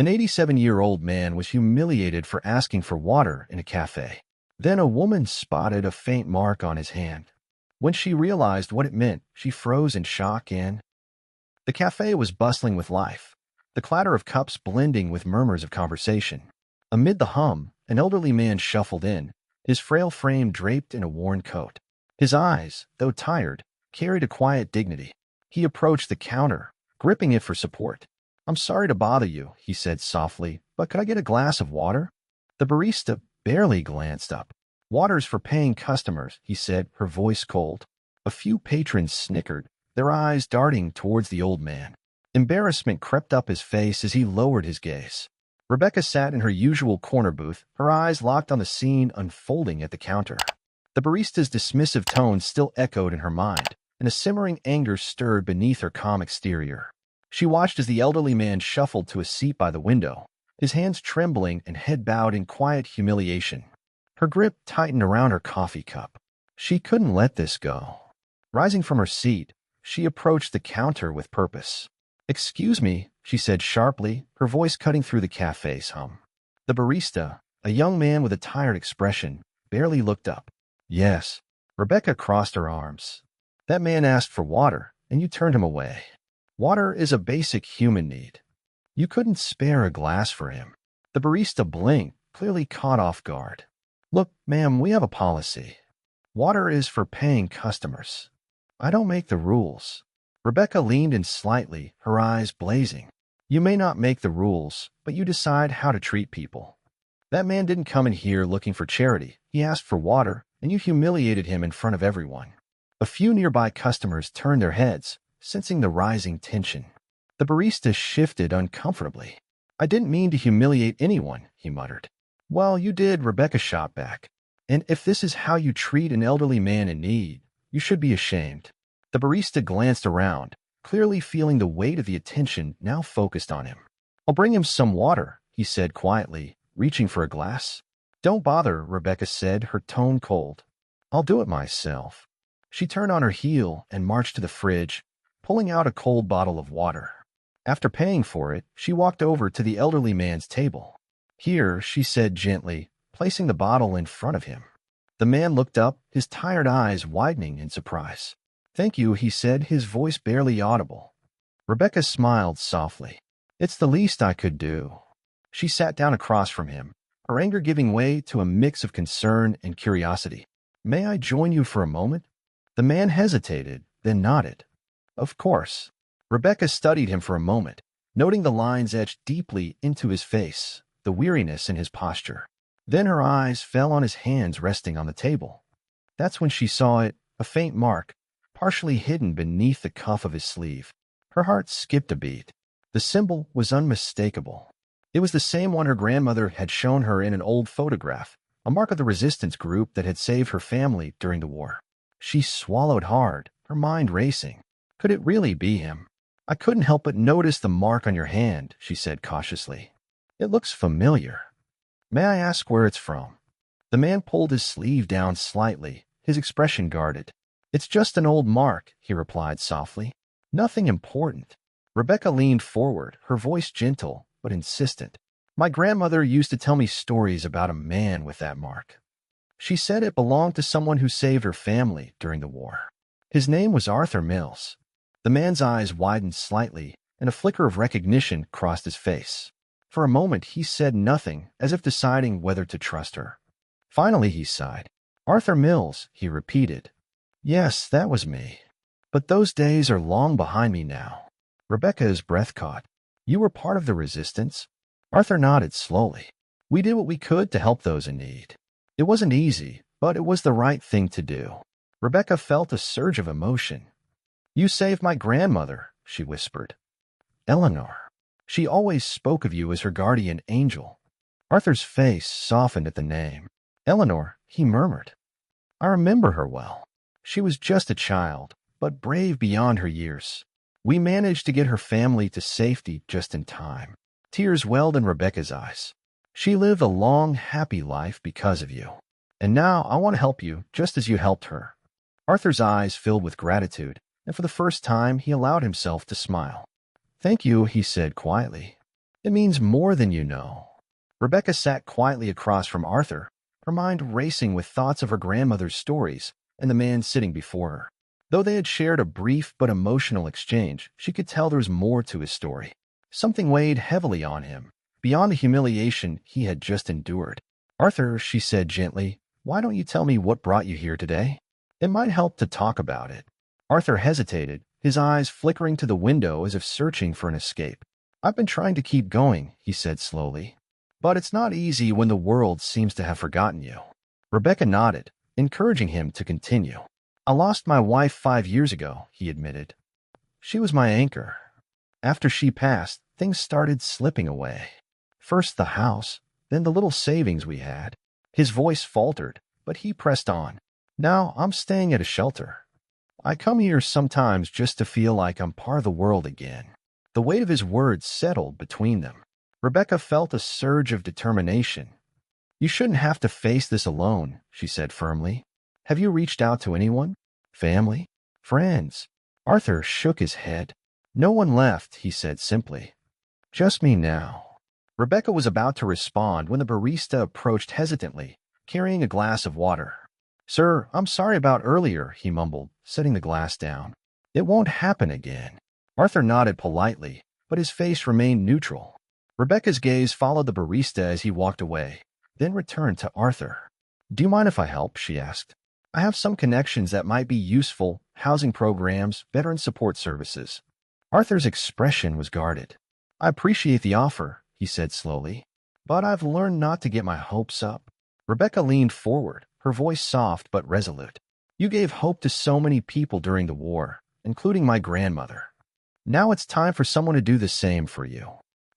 An 87-year-old man was humiliated for asking for water in a cafe. Then a woman spotted a faint mark on his hand. When she realized what it meant, she froze in shock and the cafe was bustling with life, the clatter of cups blending with murmurs of conversation. Amid the hum, an elderly man shuffled in, his frail frame draped in a worn coat. His eyes, though tired, carried a quiet dignity. He approached the counter, gripping it for support. "I'm sorry to bother you," he said softly, "but could I get a glass of water?" The barista barely glanced up. "Water's for paying customers," he said, her voice cold. A few patrons snickered, their eyes darting towards the old man. Embarrassment crept up his face as he lowered his gaze. Rebecca sat in her usual corner booth, her eyes locked on the scene unfolding at the counter. The barista's dismissive tone still echoed in her mind, and a simmering anger stirred beneath her calm exterior. She watched as the elderly man shuffled to a seat by the window, his hands trembling and head bowed in quiet humiliation. Her grip tightened around her coffee cup. She couldn't let this go. Rising from her seat, she approached the counter with purpose. "Excuse me," she said sharply, her voice cutting through the cafe's hum. The barista, a young man with a tired expression, barely looked up. "Yes." Rebecca crossed her arms. "That man asked for water, and you turned him away. Water is a basic human need. You couldn't spare a glass for him." The barista blinked, clearly caught off guard. "Look, ma'am, we have a policy. Water is for paying customers. I don't make the rules." Rebecca leaned in slightly, her eyes blazing. "You may not make the rules, but you decide how to treat people. That man didn't come in here looking for charity. He asked for water, and you humiliated him in front of everyone." A few nearby customers turned their heads, sensing the rising tension. The barista shifted uncomfortably. "I didn't mean to humiliate anyone," he muttered. "Well, you did," Rebecca shot back. "And if this is how you treat an elderly man in need, you should be ashamed." The barista glanced around, clearly feeling the weight of the attention now focused on him. "I'll bring him some water," he said quietly, reaching for a glass. "Don't bother," Rebecca said, her tone cold. "I'll do it myself." She turned on her heel and marched to the fridge, pulling out a cold bottle of water. After paying for it, she walked over to the elderly man's table. "Here," she said gently, placing the bottle in front of him. The man looked up, his tired eyes widening in surprise. "Thank you," he said, his voice barely audible. Rebecca smiled softly. "It's the least I could do." She sat down across from him, her anger giving way to a mix of concern and curiosity. "May I join you for a moment?" The man hesitated, then nodded. "Of course." Rebecca studied him for a moment, noting the lines etched deeply into his face, the weariness in his posture. Then her eyes fell on his hands resting on the table. That's when she saw it, a faint mark, partially hidden beneath the cuff of his sleeve. Her heart skipped a beat. The symbol was unmistakable. It was the same one her grandmother had shown her in an old photograph, a mark of the resistance group that had saved her family during the war. She swallowed hard, her mind racing. Could it really be him? "I couldn't help but notice the mark on your hand," she said cautiously. "It looks familiar. May I ask where it's from?" The man pulled his sleeve down slightly, his expression guarded. "It's just an old mark," he replied softly. "Nothing important." Rebecca leaned forward, her voice gentle but insistent. "My grandmother used to tell me stories about a man with that mark. She said it belonged to someone who saved her family during the war. His name was Arthur Mills." The man's eyes widened slightly, and a flicker of recognition crossed his face. For a moment he said nothing, as if deciding whether to trust her. Finally he sighed. "Arthur Mills," he repeated. "Yes, that was me. But those days are long behind me now." Rebecca's breath caught. "You were part of the resistance?" Arthur nodded slowly. "We did what we could to help those in need. It wasn't easy, but it was the right thing to do." Rebecca felt a surge of emotion. "You saved my grandmother," she whispered. "Eleanor. She always spoke of you as her guardian angel." Arthur's face softened at the name. "Eleanor," he murmured. "I remember her well. She was just a child, but brave beyond her years. We managed to get her family to safety just in time." Tears welled in Rebecca's eyes. "She lived a long, happy life because of you. And now I want to help you just as you helped her." Arthur's eyes filled with gratitude, and for the first time he allowed himself to smile. "Thank you," he said quietly. It means more than you know. Rebecca sat quietly across from Arthur, her mind racing with thoughts of her grandmother's stories and the man sitting before her. Though they had shared a brief but emotional exchange, she could tell there was more to his story. Something weighed heavily on him, beyond the humiliation he had just endured. Arthur, she said gently, why don't you tell me what brought you here today? It might help to talk about it. Arthur hesitated, his eyes flickering to the window as if searching for an escape. I've been trying to keep going, he said slowly. But it's not easy when the world seems to have forgotten you. Rebecca nodded, encouraging him to continue. I lost my wife 5 years ago, he admitted. She was my anchor. After she passed, things started slipping away. First the house, then the little savings we had. His voice faltered, but he pressed on. Now I'm staying at a shelter. I come here sometimes just to feel like I'm part of the world again. The weight of his words settled between them. Rebecca felt a surge of determination. You shouldn't have to face this alone, she said firmly. Have you reached out to anyone? Family? Friends? Arthur shook his head. No one left, he said simply. Just me now. Rebecca was about to respond when the barista approached hesitantly, carrying a glass of water. Sir, I'm sorry about earlier, he mumbled, setting the glass down. It won't happen again. Arthur nodded politely, but his face remained neutral. Rebecca's gaze followed the barista as he walked away, then returned to Arthur. Do you mind if I help? She asked. I have some connections that might be useful, housing programs, veteran support services. Arthur's expression was guarded. I appreciate the offer, he said slowly, but I've learned not to get my hopes up. Rebecca leaned forward, her voice soft but resolute. You gave hope to so many people during the war, including my grandmother. Now it's time for someone to do the same for you.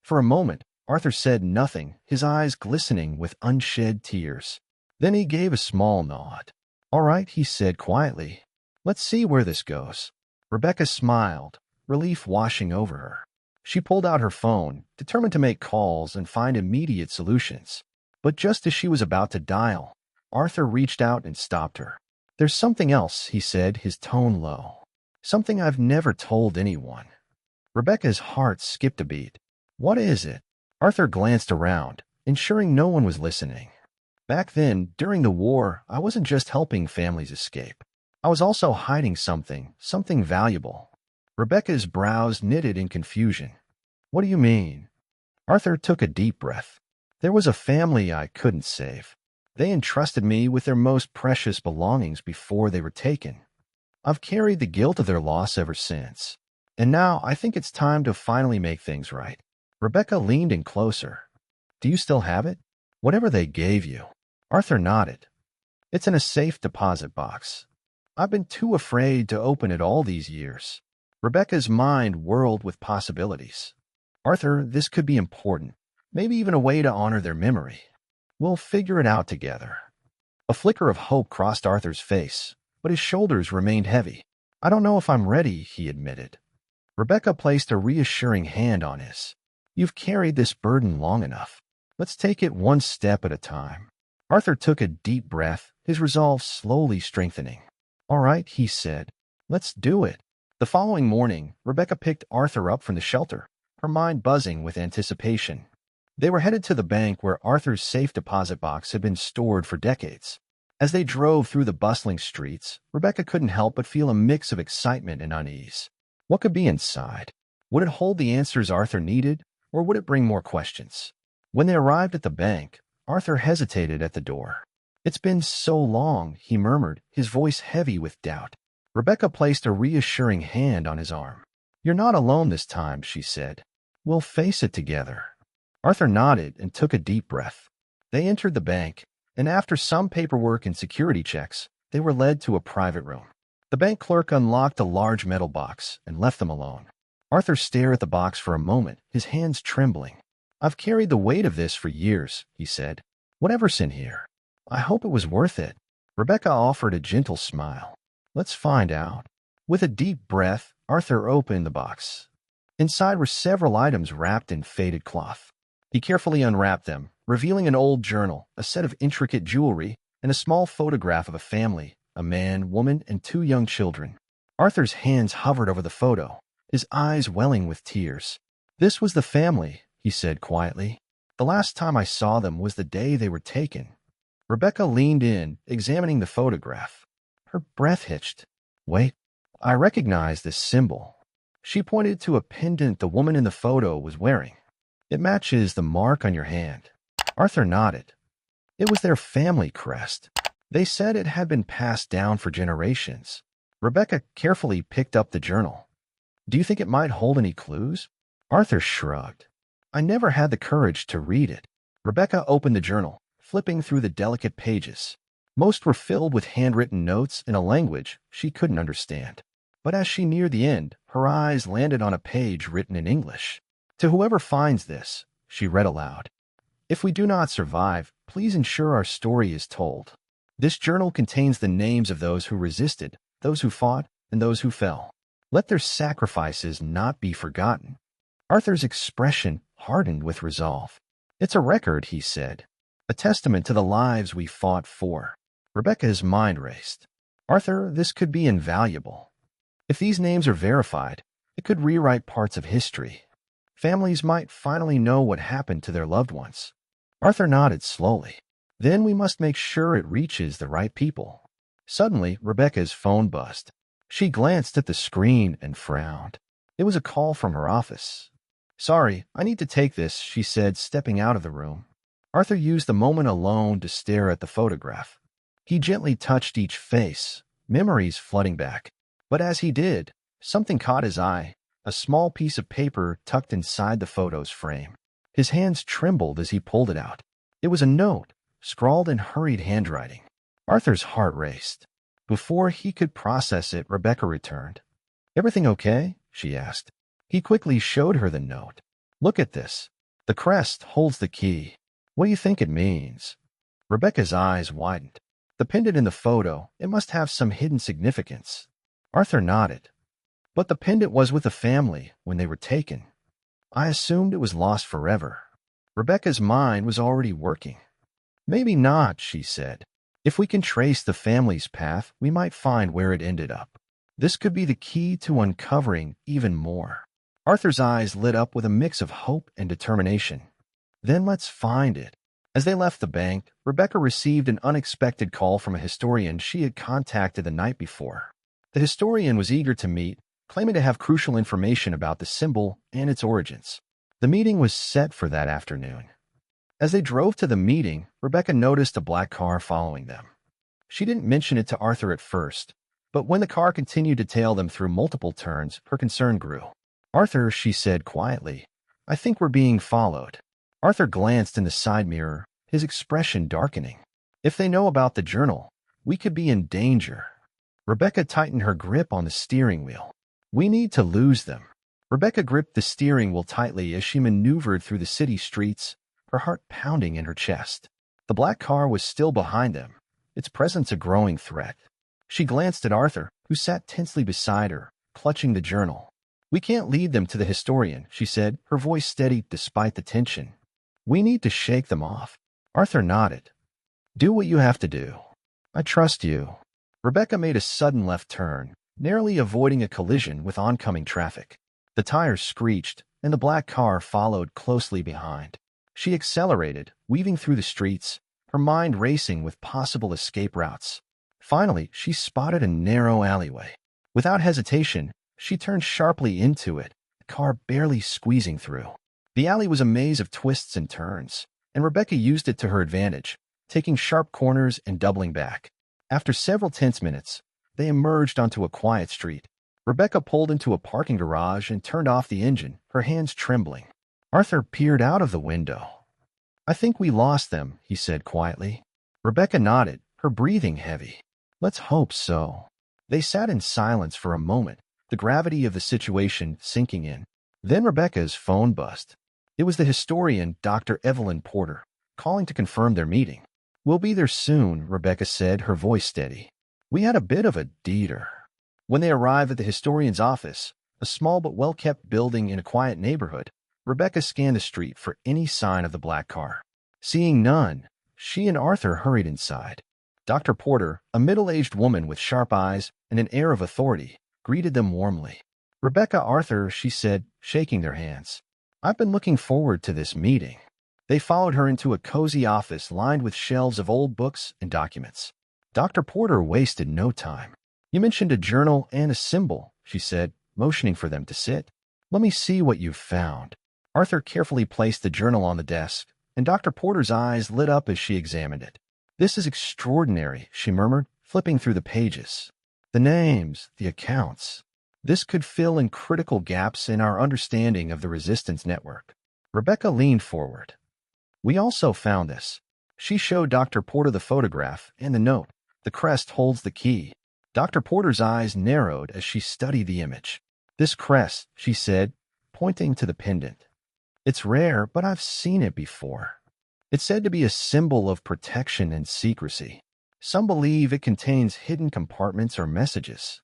For a moment, Arthur said nothing, his eyes glistening with unshed tears. Then he gave a small nod. All right, he said quietly. Let's see where this goes. Rebecca smiled, relief washing over her. She pulled out her phone, determined to make calls and find immediate solutions. But just as she was about to dial, Arthur reached out and stopped her. There's something else, he said, his tone low. Something I've never told anyone. Rebecca's heart skipped a beat. What is it? Arthur glanced around, ensuring no one was listening. Back then, during the war, I wasn't just helping families escape. I was also hiding something valuable. Rebecca's brows knitted in confusion. What do you mean? Arthur took a deep breath. There was a family I couldn't save. They entrusted me with their most precious belongings before they were taken. I've carried the guilt of their loss ever since. And now I think it's time to finally make things right. Rebecca leaned in closer. Do you still have it? Whatever they gave you. Arthur nodded. It's in a safe deposit box. I've been too afraid to open it all these years. Rebecca's mind whirled with possibilities. Arthur, this could be important. Maybe even a way to honor their memory. We'll figure it out together. A flicker of hope crossed Arthur's face, but his shoulders remained heavy. I don't know if I'm ready, he admitted. Rebecca placed a reassuring hand on his. You've carried this burden long enough. Let's take it one step at a time. Arthur took a deep breath, his resolve slowly strengthening. All right, he said. Let's do it. The following morning, Rebecca picked Arthur up from the shelter, her mind buzzing with anticipation. They were headed to the bank where Arthur's safe deposit box had been stored for decades. As they drove through the bustling streets, Rebecca couldn't help but feel a mix of excitement and unease. What could be inside? Would it hold the answers Arthur needed, or would it bring more questions? When they arrived at the bank, Arthur hesitated at the door. It's been so long, he murmured, his voice heavy with doubt. Rebecca placed a reassuring hand on his arm. You're not alone this time, she said. We'll face it together. Arthur nodded and took a deep breath. They entered the bank, and after some paperwork and security checks, they were led to a private room. The bank clerk unlocked a large metal box and left them alone. Arthur stared at the box for a moment, his hands trembling. I've carried the weight of this for years, he said. Whatever's in here. I hope it was worth it. Rebecca offered a gentle smile. Let's find out. With a deep breath, Arthur opened the box. Inside were several items wrapped in faded cloth. He carefully unwrapped them, revealing an old journal, a set of intricate jewelry, and a small photograph of a family, a man, woman, and 2 young children. Arthur's hands hovered over the photo, his eyes welling with tears. This was the family, he said quietly. The last time I saw them was the day they were taken. Rebecca leaned in, examining the photograph. Her breath hitched. Wait, I recognize this symbol. She pointed to a pendant the woman in the photo was wearing. It matches the mark on your hand. Arthur nodded. It was their family crest. They said it had been passed down for generations. Rebecca carefully picked up the journal. Do you think it might hold any clues? Arthur shrugged. I never had the courage to read it. Rebecca opened the journal, flipping through the delicate pages. Most were filled with handwritten notes in a language she couldn't understand. But as she neared the end, her eyes landed on a page written in English. To whoever finds this, she read aloud. If we do not survive, please ensure our story is told. This journal contains the names of those who resisted, those who fought, and those who fell. Let their sacrifices not be forgotten. Arthur's expression hardened with resolve. It's a record, he said, a testament to the lives we fought for. Rebecca's mind raced. Arthur, this could be invaluable. If these names are verified, it could rewrite parts of history. Families might finally know what happened to their loved ones. Arthur nodded slowly. Then we must make sure it reaches the right people. Suddenly, Rebecca's phone buzzed. She glanced at the screen and frowned. It was a call from her office. Sorry, I need to take this, she said, stepping out of the room. Arthur used the moment alone to stare at the photograph. He gently touched each face, memories flooding back. But as he did, something caught his eye, a small piece of paper tucked inside the photo's frame. His hands trembled as he pulled it out. It was a note, scrawled in hurried handwriting. Arthur's heart raced. Before he could process it, Rebecca returned. Everything okay? She asked. He quickly showed her the note. Look at this. The crest holds the key. What do you think it means? Rebecca's eyes widened. The pendant in the photo, it must have some hidden significance. Arthur nodded. But the pendant was with the family when they were taken. I assumed it was lost forever. Rebecca's mind was already working. Maybe not, she said. If we can trace the family's path, we might find where it ended up. This could be the key to uncovering even more. Arthur's eyes lit up with a mix of hope and determination. Then let's find it. As they left the bank, Rebecca received an unexpected call from a historian she had contacted the night before. The historian was eager to meet, claiming to have crucial information about the symbol and its origins. The meeting was set for that afternoon. As they drove to the meeting, Rebecca noticed a black car following them. She didn't mention it to Arthur at first, but when the car continued to tail them through multiple turns, her concern grew. Arthur, she said quietly, I think we're being followed. Arthur glanced in the side mirror, his expression darkening. If they know about the journal, we could be in danger. Rebecca tightened her grip on the steering wheel. We need to lose them. Rebecca gripped the steering wheel tightly as she maneuvered through the city streets, her heart pounding in her chest. The black car was still behind them, its presence a growing threat. She glanced at Arthur, who sat tensely beside her, clutching the journal. We can't lead them to the historian, she said, her voice steady despite the tension. We need to shake them off. Arthur nodded. Do what you have to do. I trust you. Rebecca made a sudden left turn, narrowly avoiding a collision with oncoming traffic. The tires screeched, and the black car followed closely behind. She accelerated, weaving through the streets, her mind racing with possible escape routes. Finally, she spotted a narrow alleyway. Without hesitation, she turned sharply into it, the car barely squeezing through. The alley was a maze of twists and turns, and Rebecca used it to her advantage, taking sharp corners and doubling back. After several tense minutes, they emerged onto a quiet street. Rebecca pulled into a parking garage and turned off the engine, her hands trembling. Arthur peered out of the window. I think we lost them, he said quietly. Rebecca nodded, her breathing heavy. Let's hope so. They sat in silence for a moment, the gravity of the situation sinking in. Then Rebecca's phone buzzed. It was the historian, Dr. Evelyn Porter, calling to confirm their meeting. We'll be there soon, Rebecca said, her voice steady. We had a bit of a deeter. When they arrived at the historian's office, a small but well-kept building in a quiet neighborhood, Rebecca scanned the street for any sign of the black car. Seeing none, she and Arthur hurried inside. Dr. Porter, a middle-aged woman with sharp eyes and an air of authority, greeted them warmly. Rebecca, Arthur, she said, shaking their hands. I've been looking forward to this meeting. They followed her into a cozy office lined with shelves of old books and documents. Dr. Porter wasted no time. You mentioned a journal and a symbol, she said, motioning for them to sit. Let me see what you've found. Arthur carefully placed the journal on the desk, and Dr. Porter's eyes lit up as she examined it. This is extraordinary, she murmured, flipping through the pages. The names, the accounts. This could fill in critical gaps in our understanding of the resistance network. Rebecca leaned forward. We also found this. She showed Dr. Porter the photograph and the note. The crest holds the key. Dr. Porter's eyes narrowed as she studied the image. This crest, she said, pointing to the pendant. It's rare, but I've seen it before. It's said to be a symbol of protection and secrecy. Some believe it contains hidden compartments or messages.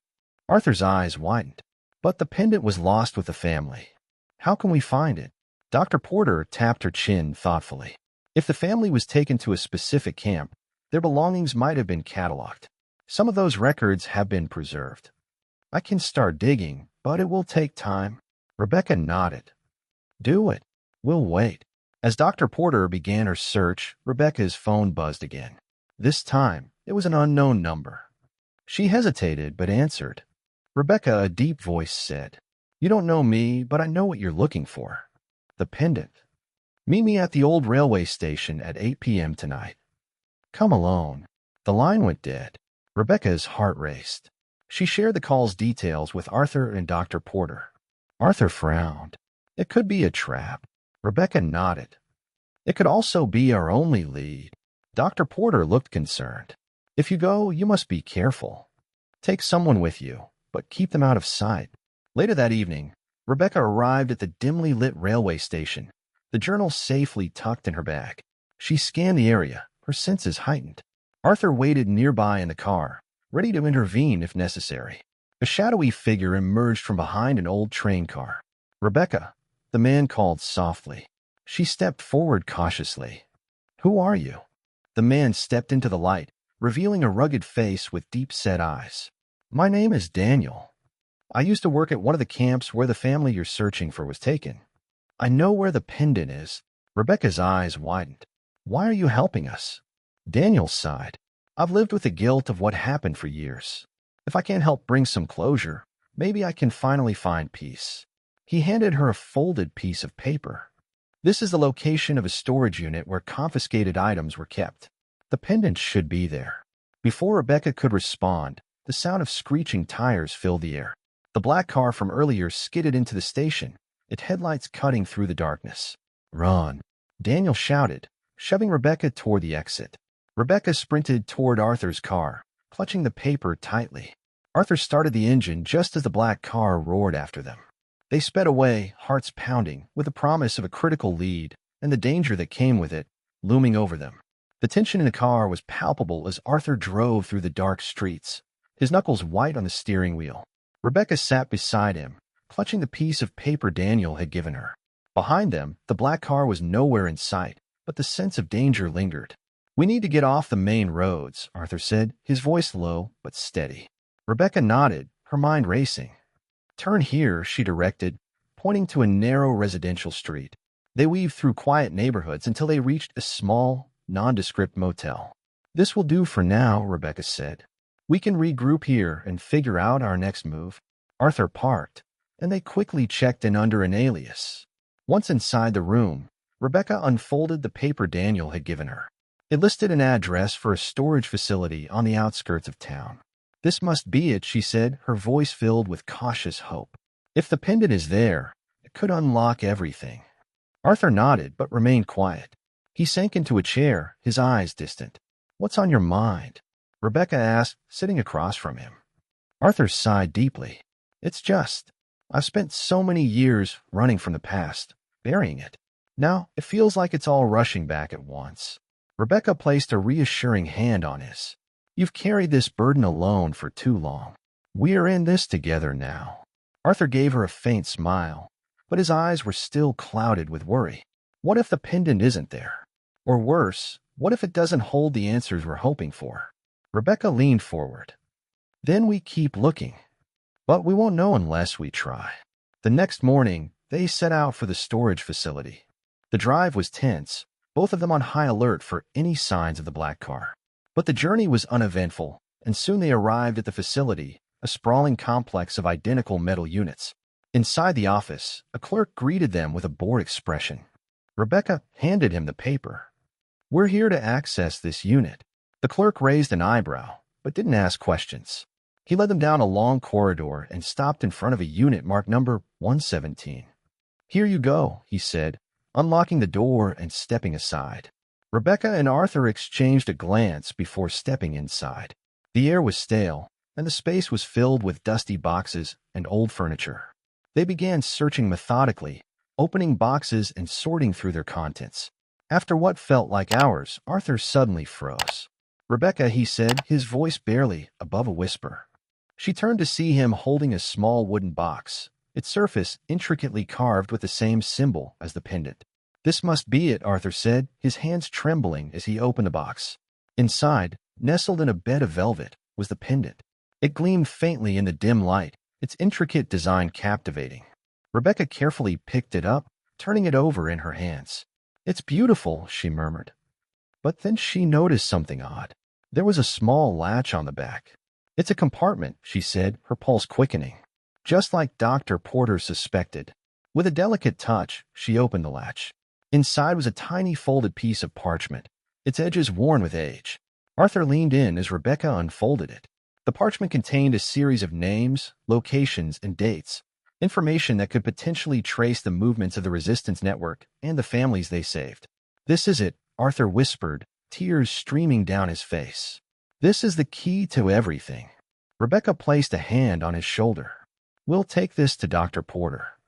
Arthur's eyes widened. But the pendant was lost with the family. How can we find it? Dr. Porter tapped her chin thoughtfully. If the family was taken to a specific camp, their belongings might have been cataloged. Some of those records have been preserved. I can start digging, but it will take time. Rebecca nodded. Do it. We'll wait. As Dr. Porter began her search, Rebecca's phone buzzed again. This time, it was an unknown number. She hesitated but answered. Rebecca, a deep voice said, You don't know me, but I know what you're looking for. The pendant. Meet me at the old railway station at 8 p.m. tonight. Come alone. The line went dead. Rebecca's heart raced. She shared the call's details with Arthur and Dr. Porter. Arthur frowned. It could be a trap. Rebecca nodded. It could also be our only lead. Dr. Porter looked concerned. If you go, you must be careful. Take someone with you, but keep them out of sight. Later that evening, Rebecca arrived at the dimly lit railway station, the journal safely tucked in her bag. She scanned the area, her senses heightened. Arthur waited nearby in the car, ready to intervene if necessary. A shadowy figure emerged from behind an old train car. Rebecca, the man called softly. She stepped forward cautiously. Who are you? The man stepped into the light, revealing a rugged face with deep-set eyes. My name is Daniel. I used to work at one of the camps where the family you're searching for was taken. I know where the pendant is. Rebecca's eyes widened. Why are you helping us? Daniel sighed. I've lived with the guilt of what happened for years. If I can't help bring some closure, maybe I can finally find peace. He handed her a folded piece of paper. This is the location of a storage unit where confiscated items were kept. The pendant should be there. Before Rebecca could respond, the sound of screeching tires filled the air. The black car from earlier skidded into the station, its headlights cutting through the darkness. Run! Daniel shouted, shoving Rebecca toward the exit. Rebecca sprinted toward Arthur's car, clutching the paper tightly. Arthur started the engine just as the black car roared after them. They sped away, hearts pounding, with the promise of a critical lead and the danger that came with it looming over them. The tension in the car was palpable as Arthur drove through the dark streets, his knuckles white on the steering wheel. Rebecca sat beside him, clutching the piece of paper Daniel had given her. Behind them, the black car was nowhere in sight, but the sense of danger lingered. We need to get off the main roads, Arthur said, his voice low but steady. Rebecca nodded, her mind racing. Turn here, she directed, pointing to a narrow residential street. They weaved through quiet neighborhoods until they reached a small, nondescript motel. This will do for now, Rebecca said. We can regroup here and figure out our next move. Arthur parked, and they quickly checked in under an alias. Once inside the room, Rebecca unfolded the paper Daniel had given her. It listed an address for a storage facility on the outskirts of town. This must be it, she said, her voice filled with cautious hope. If the pendant is there, it could unlock everything. Arthur nodded but remained quiet. He sank into a chair, his eyes distant. What's on your mind? Rebecca asked, sitting across from him. Arthur sighed deeply. It's just, I've spent so many years running from the past, burying it. Now it feels like it's all rushing back at once. Rebecca placed a reassuring hand on his. You've carried this burden alone for too long. We're in this together now. Arthur gave her a faint smile, but his eyes were still clouded with worry. What if the pendant isn't there? Or worse, what if it doesn't hold the answers we're hoping for? Rebecca leaned forward. Then we keep looking. But we won't know unless we try. The next morning, They set out for the storage facility. The drive was tense, both of them on high alert for any signs of the black car. But the journey was uneventful, and soon they arrived at the facility, a sprawling complex of identical metal units. Inside the office, a clerk greeted them with a bored expression. Rebecca handed him the paper. "We're here to access this unit." The clerk raised an eyebrow, but didn't ask questions. He led them down a long corridor and stopped in front of a unit marked number 117. "Here you go," he said, unlocking the door and stepping aside. Rebecca and Arthur exchanged a glance before stepping inside. The air was stale, and the space was filled with dusty boxes and old furniture. They began searching methodically, opening boxes and sorting through their contents. After what felt like hours, Arthur suddenly froze. "Rebecca," he said, his voice barely above a whisper. She turned to see him holding a small wooden box, its surface intricately carved with the same symbol as the pendant. "This must be it," Arthur said, his hands trembling as he opened the box. Inside, nestled in a bed of velvet, was the pendant. It gleamed faintly in the dim light, its intricate design captivating. Rebecca carefully picked it up, turning it over in her hands. "It's beautiful," she murmured. But then she noticed something odd. There was a small latch on the back. "It's a compartment," she said, her pulse quickening. Just like Dr. Porter suspected. With a delicate touch, she opened the latch. Inside was a tiny folded piece of parchment, its edges worn with age. Arthur leaned in as Rebecca unfolded it. The parchment contained a series of names, locations, and dates, information that could potentially trace the movements of the resistance network and the families they saved. "This is it," Arthur whispered, tears streaming down his face. "This is the key to everything." Rebecca placed a hand on his shoulder. "We'll take this to Dr. Porter.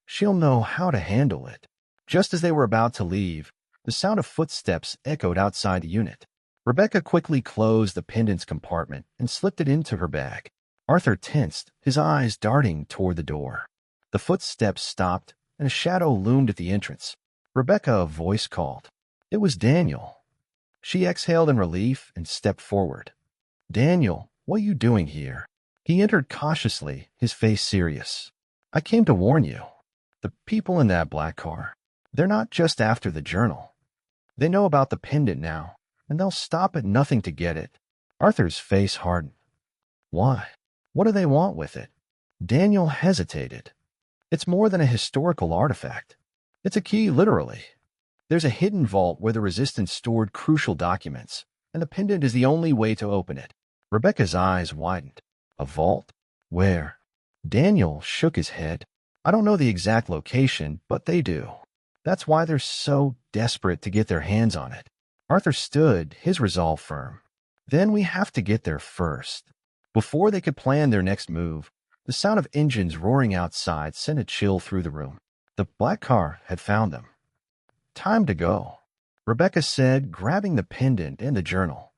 She'll know how to handle it." Just as they were about to leave, the sound of footsteps echoed outside the unit. Rebecca quickly closed the pendant's compartment and slipped it into her bag. Arthur tensed, his eyes darting toward the door. The footsteps stopped, and a shadow loomed at the entrance. "Rebecca," a voice called. It was Daniel. She exhaled in relief and stepped forward. "Daniel, what are you doing here?" He entered cautiously, his face serious. "I came to warn you. The people in that black car, they're not just after the journal. They know about the pendant now, and they'll stop at nothing to get it." Arthur's face hardened. "Why? What do they want with it?" Daniel hesitated. "It's more than a historical artifact. It's a key, literally. There's a hidden vault where the resistance stored crucial documents, and the pendant is the only way to open it." Rebecca's eyes widened. "A vault? Where?" Daniel shook his head. "I don't know the exact location, but they do. That's why they're so desperate to get their hands on it." Arthur stood, his resolve firm. "Then we have to get there first." Before they could plan their next move, the sound of engines roaring outside sent a chill through the room. The black car had found them. "Time to go," Rebecca said, grabbing the pendant and the journal.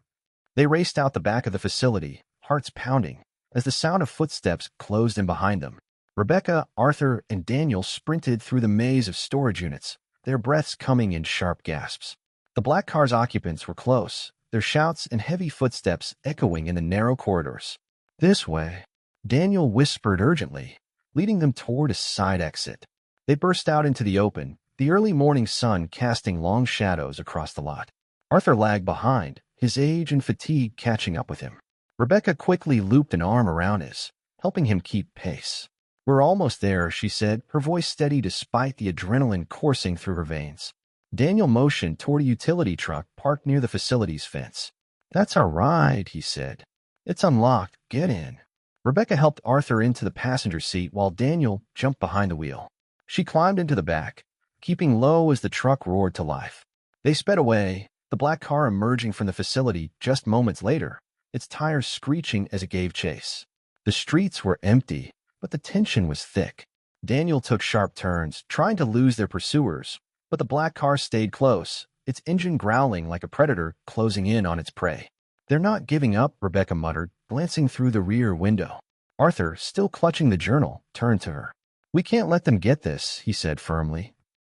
They raced out the back of the facility, hearts pounding, as the sound of footsteps closed in behind them. Rebecca, Arthur, and Daniel sprinted through the maze of storage units, their breaths coming in sharp gasps. The black car's occupants were close, their shouts and heavy footsteps echoing in the narrow corridors. "This way," Daniel whispered urgently, leading them toward a side exit. They burst out into the open, the early morning sun casting long shadows across the lot. Arthur lagged behind, his age and fatigue catching up with him. Rebecca quickly looped an arm around his, helping him keep pace. "We're almost there," she said, her voice steady despite the adrenaline coursing through her veins. Daniel motioned toward a utility truck parked near the facility's fence. "That's our ride," he said. "It's unlocked. Get in." Rebecca helped Arthur into the passenger seat while Daniel jumped behind the wheel. She climbed into the back, keeping low as the truck roared to life. They sped away, the black car emerging from the facility just moments later, its tires screeching as it gave chase. The streets were empty, but the tension was thick. Daniel took sharp turns, trying to lose their pursuers, but the black car stayed close, its engine growling like a predator closing in on its prey. "They're not giving up," Rebecca muttered, glancing through the rear window. Arthur, still clutching the journal, turned to her. "We can't let them get this," he said firmly.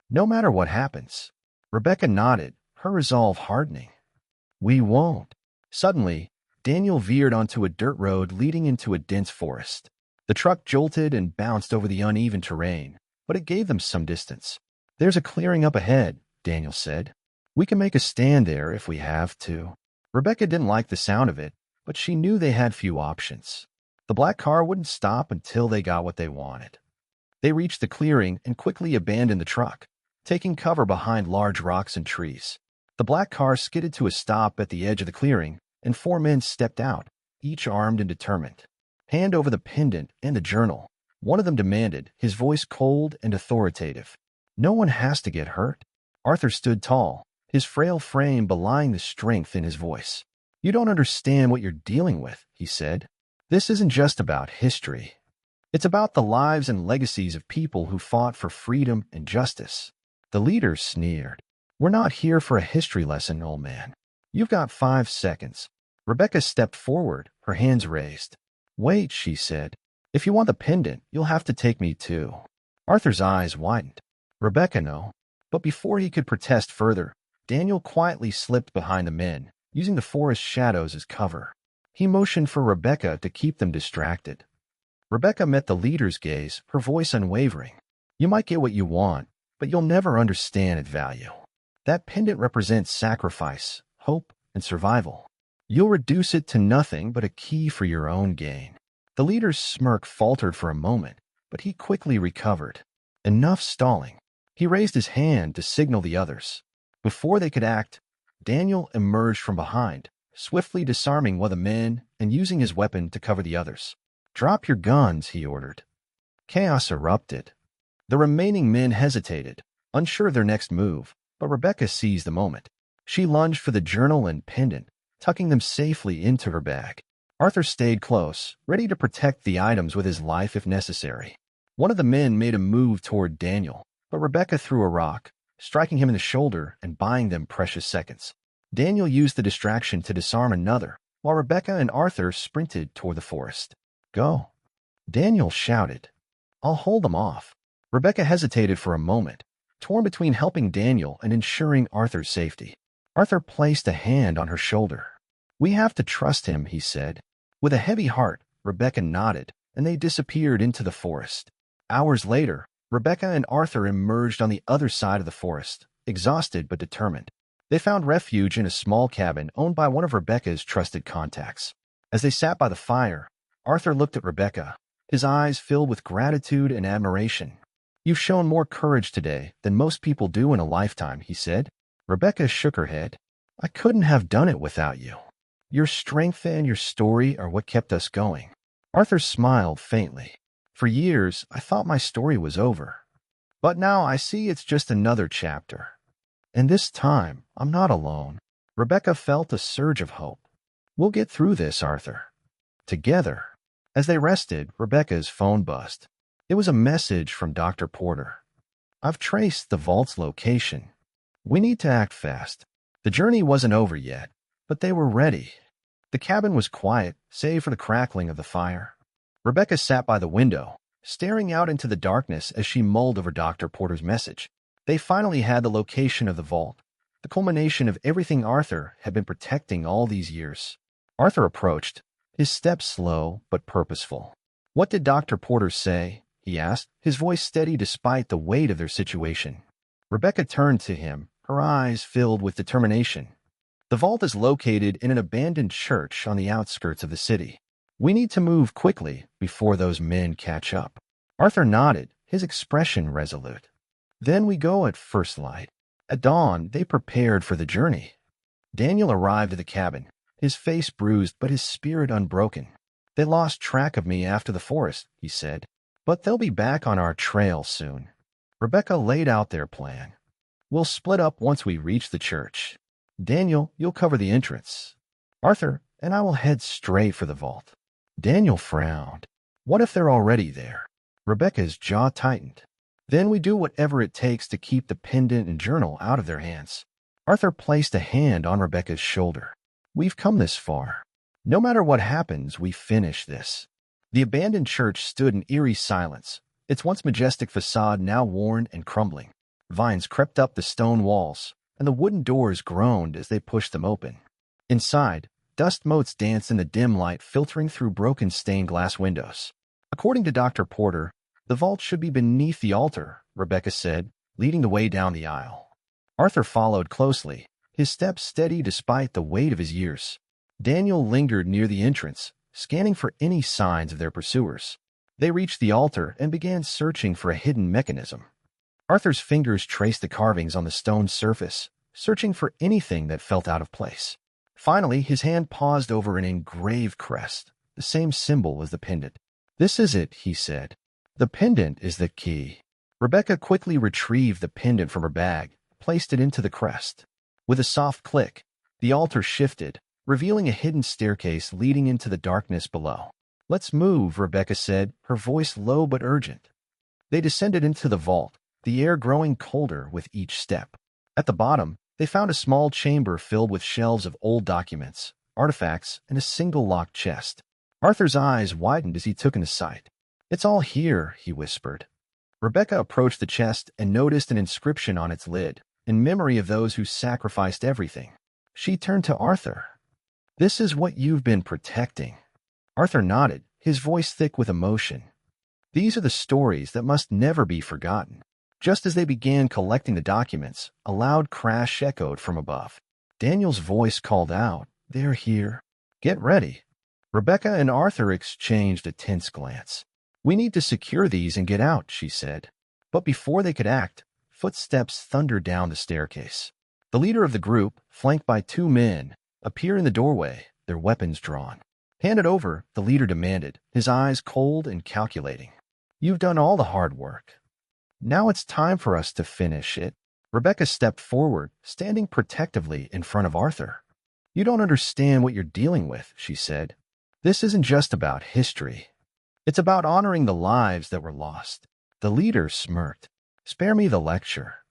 "No matter what happens." Rebecca nodded, her resolve hardening. "We won't." Suddenly, Daniel veered onto a dirt road leading into a dense forest. The truck jolted and bounced over the uneven terrain, but but it gave them some distance. "There's a clearing up ahead," Daniel said. "We can make a stand there if we have to." Rebecca didn't like the sound of it, but she knew they had few options. The black car wouldn't stop until they got what they wanted. They reached the clearing and quickly abandoned the truck, taking cover behind large rocks and trees. The black car skidded to a stop at the edge of the clearing, and 4 men stepped out, each armed and determined. "Hand over the pendant and the journal," one of them demanded, his voice cold and authoritative. "No one has to get hurt." Arthur stood tall, his frail frame belying the strength in his voice. "You don't understand what you're dealing with," he said. "This isn't just about history. It's about the lives and legacies of people who fought for freedom and justice." The leader sneered. "We're not here for a history lesson, old man. You've got 5 seconds. Rebecca stepped forward, her hands raised. "Wait," she said. "If you want the pendant, you'll have to take me too." Arthur's eyes widened. "Rebecca, no." But before he could protest further, Daniel quietly slipped behind the men, using the forest shadows as cover. He motioned for Rebecca to keep them distracted. Rebecca met the leader's gaze, her voice unwavering. "You might get what you want, but you'll never understand its value. That pendant represents sacrifice, hope, and survival. You'll reduce it to nothing but a key for your own gain." The leader's smirk faltered for a moment, but he quickly recovered. Enough stalling. He raised his hand to signal the others. Before they could act, Daniel emerged from behind, swiftly disarming one of the men and using his weapon to cover the others. "Drop your guns," he ordered. Chaos erupted. The remaining men hesitated, unsure of their next move, but Rebecca seized the moment. She lunged for the journal and pendant, tucking them safely into her bag. Arthur stayed close, ready to protect the items with his life if necessary. One of the men made a move toward Daniel, but Rebecca threw a rock, striking him in the shoulder and buying them precious seconds. Daniel used the distraction to disarm another, while Rebecca and Arthur sprinted toward the forest. "Go," Daniel shouted. "I'll hold them off." Rebecca hesitated for a moment, torn between helping Daniel and ensuring Arthur's safety. Arthur placed a hand on her shoulder. "We have to trust him," he said. With a heavy heart, Rebecca nodded, and they disappeared into the forest. Hours later, Rebecca and Arthur emerged on the other side of the forest, exhausted but determined. They found refuge in a small cabin owned by one of Rebecca's trusted contacts. As they sat by the fire, Arthur looked at Rebecca, his eyes filled with gratitude and admiration. "You've shown more courage today than most people do in a lifetime," he said. Rebecca shook her head. "I couldn't have done it without you. Your strength and your story are what kept us going." Arthur smiled faintly. "For years, I thought my story was over. But now I see it's just another chapter. And this time, I'm not alone." Rebecca felt a surge of hope. "We'll get through this, Arthur. Together." As they rested, Rebecca's phone buzzed. It was a message from Dr. Porter. "I've traced the vault's location. We need to act fast." The journey wasn't over yet, but they were ready. The cabin was quiet, save for the crackling of the fire. Rebecca sat by the window, staring out into the darkness as she mulled over Dr. Porter's message. They finally had the location of the vault, the culmination of everything Arthur had been protecting all these years. Arthur approached, his steps slow but purposeful. "What did Dr. Porter say?" he asked, his voice steady despite the weight of their situation. Rebecca turned to him, her eyes filled with determination. "The vault is located in an abandoned church on the outskirts of the city. We need to move quickly before those men catch up." Arthur nodded, his expression resolute. "Then we go at first light." At dawn, they prepared for the journey. Daniel arrived at the cabin, his face bruised but his spirit unbroken. "They lost track of me after the forest," he said, "but they'll be back on our trail soon." Rebecca laid out their plan. "We'll split up once we reach the church. Daniel, you'll cover the entrance. Arthur and I will head straight for the vault." Daniel frowned. What if they're already there? Rebecca's jaw tightened. "Then we do whatever it takes to keep the pendant and journal out of their hands." Arthur placed a hand on Rebecca's shoulder. "We've come this far. No matter what happens, we finish this." The abandoned church stood in eerie silence, its once majestic facade now worn and crumbling. Vines crept up the stone walls, and the wooden doors groaned as they pushed them open. Inside, dust motes danced in the dim light filtering through broken stained glass windows. According to Dr. Porter, The vault should be beneath the altar, Rebecca said, leading the way down the aisle. Arthur followed closely, his steps steady despite the weight of his years. Daniel lingered near the entrance, scanning for any signs of their pursuers. They reached the altar and began searching for a hidden mechanism. Arthur's fingers traced the carvings on the stone surface, searching for anything that felt out of place. Finally, his hand paused over an engraved crest, the same symbol as the pendant. "This is it," he said. "The pendant is the key." Rebecca quickly retrieved the pendant from her bag, placed it into the crest. With a soft click, the altar shifted, revealing a hidden staircase leading into the darkness below. "Let's move," Rebecca said, her voice low but urgent. They descended into the vault, the air growing colder with each step. At the bottom, they found a small chamber filled with shelves of old documents, artifacts, and a single locked chest. Arthur's eyes widened as he took in the sight. "It's all here," he whispered. Rebecca approached the chest and noticed an inscription on its lid, in memory of those who sacrificed everything. She turned to Arthur. "This is what you've been protecting." Arthur nodded, his voice thick with emotion. "These are the stories that must never be forgotten." Just as they began collecting the documents, a loud crash echoed from above. Daniel's voice called out, "They're here. Get ready." Rebecca and Arthur exchanged a tense glance. "We need to secure these and get out," she said. But before they could act, footsteps thundered down the staircase. The leader of the group, flanked by two men, appeared in the doorway, their weapons drawn. "Hand it over," the leader demanded, his eyes cold and calculating. "You've done all the hard work. Now it's time for us to finish it." Rebecca stepped forward, standing protectively in front of Arthur. "You don't understand what you're dealing with," she said. "This isn't just about history. It's about honoring the lives that were lost." The leader smirked. "Spare me the lecture.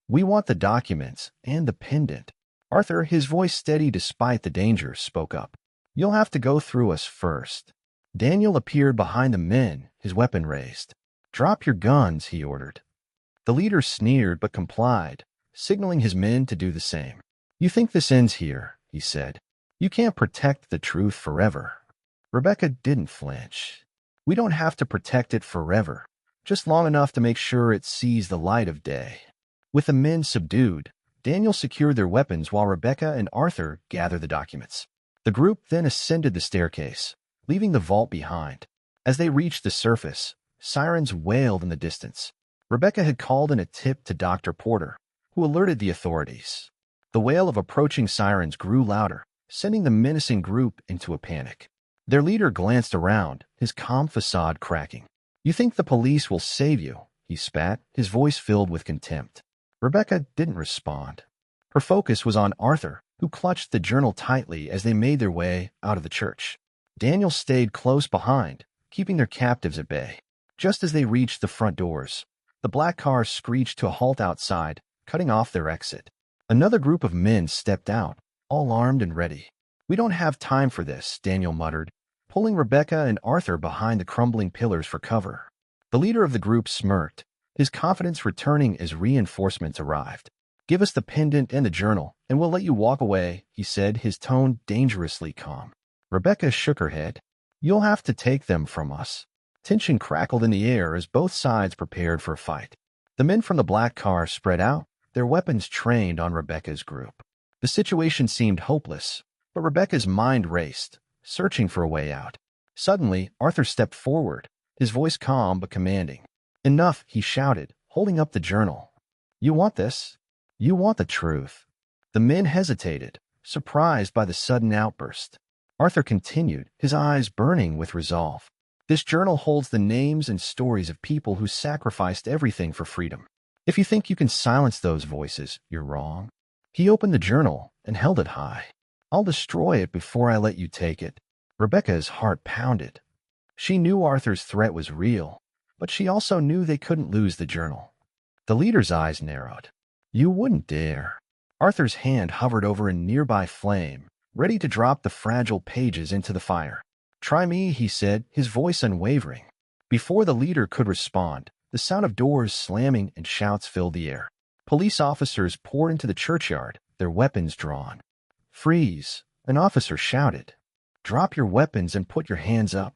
We want the documents and the pendant." Arthur, his voice steady despite the danger, spoke up. "You'll have to go through us first." Daniel appeared behind the men, his weapon raised. "Drop your guns," he ordered. The leader sneered but complied, signaling his men to do the same. "You think this ends here," he said. "You can't protect the truth forever." Rebecca didn't flinch. "We don't have to protect it forever, just long enough to make sure it sees the light of day." With the men subdued, Daniel secured their weapons while Rebecca and Arthur gathered the documents. The group then ascended the staircase, leaving the vault behind. As they reached the surface, sirens wailed in the distance. Rebecca had called in a tip to Dr. Porter, who alerted the authorities. The wail of approaching sirens grew louder, sending the menacing group into a panic. Their leader glanced around, his calm facade cracking. "You think the police will save you?" he spat, his voice filled with contempt. Rebecca didn't respond. Her focus was on Arthur, who clutched the journal tightly as they made their way out of the church. Daniel stayed close behind, keeping their captives at bay. Just as they reached the front doors, the black car screeched to a halt outside, cutting off their exit. Another group of men stepped out, all armed and ready. "We don't have time for this," Daniel muttered, pulling Rebecca and Arthur behind the crumbling pillars for cover. The leader of the group smirked, his confidence returning as reinforcements arrived. "Give us the pendant and the journal, and we'll let you walk away," he said, his tone dangerously calm. Rebecca shook her head. "You'll have to take them from us." Tension crackled in the air as both sides prepared for a fight. The men from the black car spread out, their weapons trained on Rebecca's group. The situation seemed hopeless, but Rebecca's mind raced, searching for a way out. Suddenly, Arthur stepped forward, his voice calm but commanding. "Enough," he shouted, holding up the journal. "You want this? You want the truth." The men hesitated, surprised by the sudden outburst. Arthur continued, his eyes burning with resolve. "This journal holds the names and stories of people who sacrificed everything for freedom. If you think you can silence those voices, you're wrong." He opened the journal and held it high. "I'll destroy it before I let you take it." Rebecca's heart pounded. She knew Arthur's threat was real, but she also knew they couldn't lose the journal. The leader's eyes narrowed. "You wouldn't dare." Arthur's hand hovered over a nearby flame, ready to drop the fragile pages into the fire. "Try me," he said, his voice unwavering. Before the leader could respond, the sound of doors slamming and shouts filled the air. Police officers poured into the churchyard, their weapons drawn. "Freeze!" An officer shouted. "Drop your weapons and put your hands up."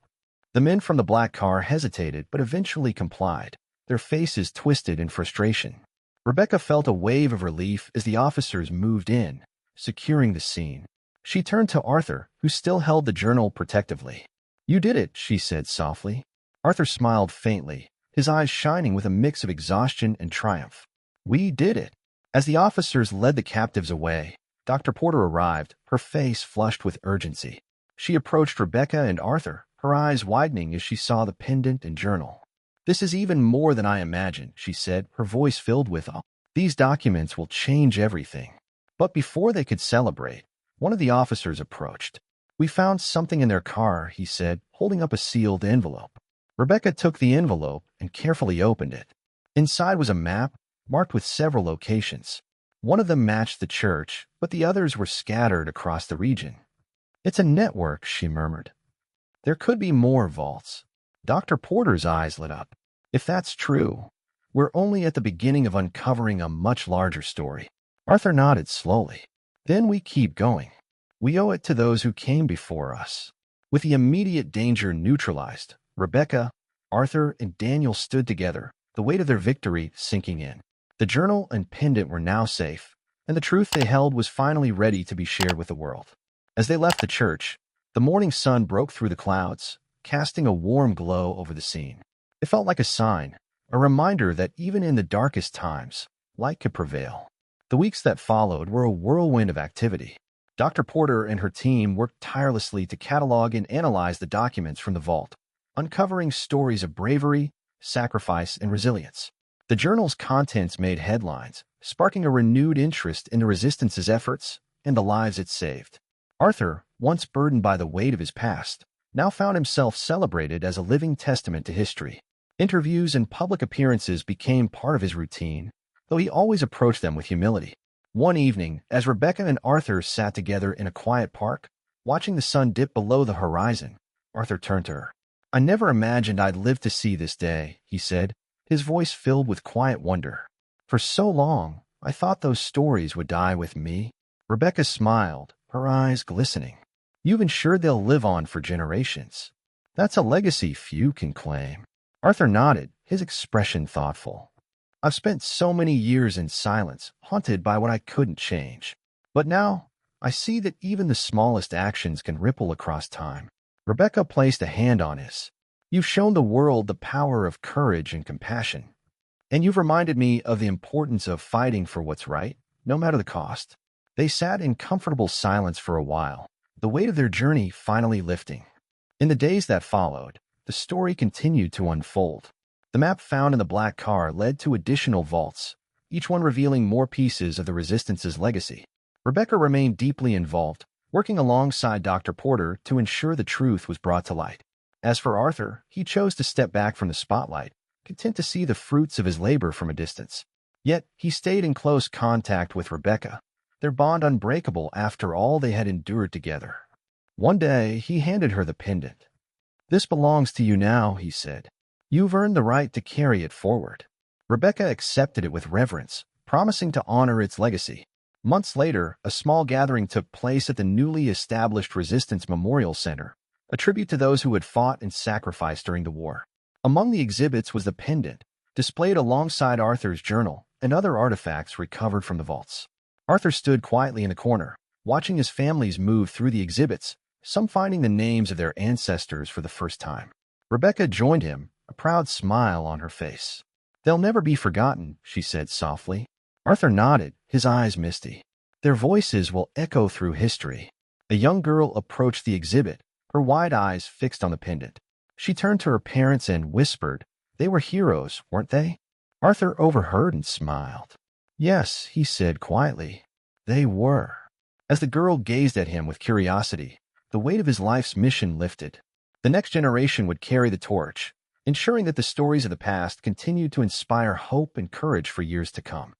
The men from the black car hesitated but eventually complied, their faces twisted in frustration. Rebecca felt a wave of relief as the officers moved in, securing the scene. She turned to Arthur, who still held the journal protectively. "You did it," she said softly. Arthur smiled faintly, his eyes shining with a mix of exhaustion and triumph. "We did it." As the officers led the captives away, Dr. Porter arrived, her face flushed with urgency. She approached Rebecca and Arthur, her eyes widening as she saw the pendant and journal. "This is even more than I imagined," she said, her voice filled with awe. "These documents will change everything." But before they could celebrate, one of the officers approached. "We found something in their car," he said, holding up a sealed envelope. Rebecca took the envelope and carefully opened it. Inside was a map, marked with several locations. One of them matched the church, but the others were scattered across the region. "It's a network," she murmured. "There could be more vaults." Dr. Porter's eyes lit up. "If that's true, we're only at the beginning of uncovering a much larger story." Arthur nodded slowly. "Then we keep going. We owe it to those who came before us." With the immediate danger neutralized, Rebecca, Arthur, and Daniel stood together, the weight of their victory sinking in. The journal and pendant were now safe, and the truth they held was finally ready to be shared with the world. As they left the church, the morning sun broke through the clouds, casting a warm glow over the scene. It felt like a sign, a reminder that even in the darkest times, light could prevail. The weeks that followed were a whirlwind of activity. Dr. Porter and her team worked tirelessly to catalog and analyze the documents from the vault, uncovering stories of bravery, sacrifice, and resilience. The journal's contents made headlines, sparking a renewed interest in the Resistance's efforts and the lives it saved. Arthur, once burdened by the weight of his past, now found himself celebrated as a living testament to history. Interviews and public appearances became part of his routine, though he always approached them with humility. One evening, as Rebecca and Arthur sat together in a quiet park, watching the sun dip below the horizon, Arthur turned to her. "I never imagined I'd live to see this day," he said, his voice filled with quiet wonder. "For so long, I thought those stories would die with me." Rebecca smiled, her eyes glistening. "You've ensured they'll live on for generations. That's a legacy few can claim." Arthur nodded, his expression thoughtful. "I've spent so many years in silence, haunted by what I couldn't change. But now, I see that even the smallest actions can ripple across time." Rebecca placed a hand on his. "You've shown the world the power of courage and compassion. And you've reminded me of the importance of fighting for what's right, no matter the cost." They sat in comfortable silence for a while, the weight of their journey finally lifting. In the days that followed, the story continued to unfold. The map found in the black car led to additional vaults, each one revealing more pieces of the Resistance's legacy. Rebecca remained deeply involved, working alongside Dr. Porter to ensure the truth was brought to light. As for Arthur, he chose to step back from the spotlight, content to see the fruits of his labor from a distance. Yet, he stayed in close contact with Rebecca, their bond unbreakable after all they had endured together. One day, he handed her the pendant. "This belongs to you now," he said. "You've earned the right to carry it forward." Rebecca accepted it with reverence, promising to honor its legacy. Months later, a small gathering took place at the newly established Resistance Memorial Center, a tribute to those who had fought and sacrificed during the war. Among the exhibits was the pendant, displayed alongside Arthur's journal and other artifacts recovered from the vaults. Arthur stood quietly in the corner, watching his families move through the exhibits, some finding the names of their ancestors for the first time. Rebecca joined him, a proud smile on her face. "They'll never be forgotten," she said softly. Arthur nodded, his eyes misty. "Their voices will echo through history." A young girl approached the exhibit, her wide eyes fixed on the pendant. She turned to her parents and whispered, "They were heroes, weren't they?" Arthur overheard and smiled. "Yes," he said quietly, "they were." As the girl gazed at him with curiosity, the weight of his life's mission lifted. The next generation would carry the torch, ensuring that the stories of the past continued to inspire hope and courage for years to come.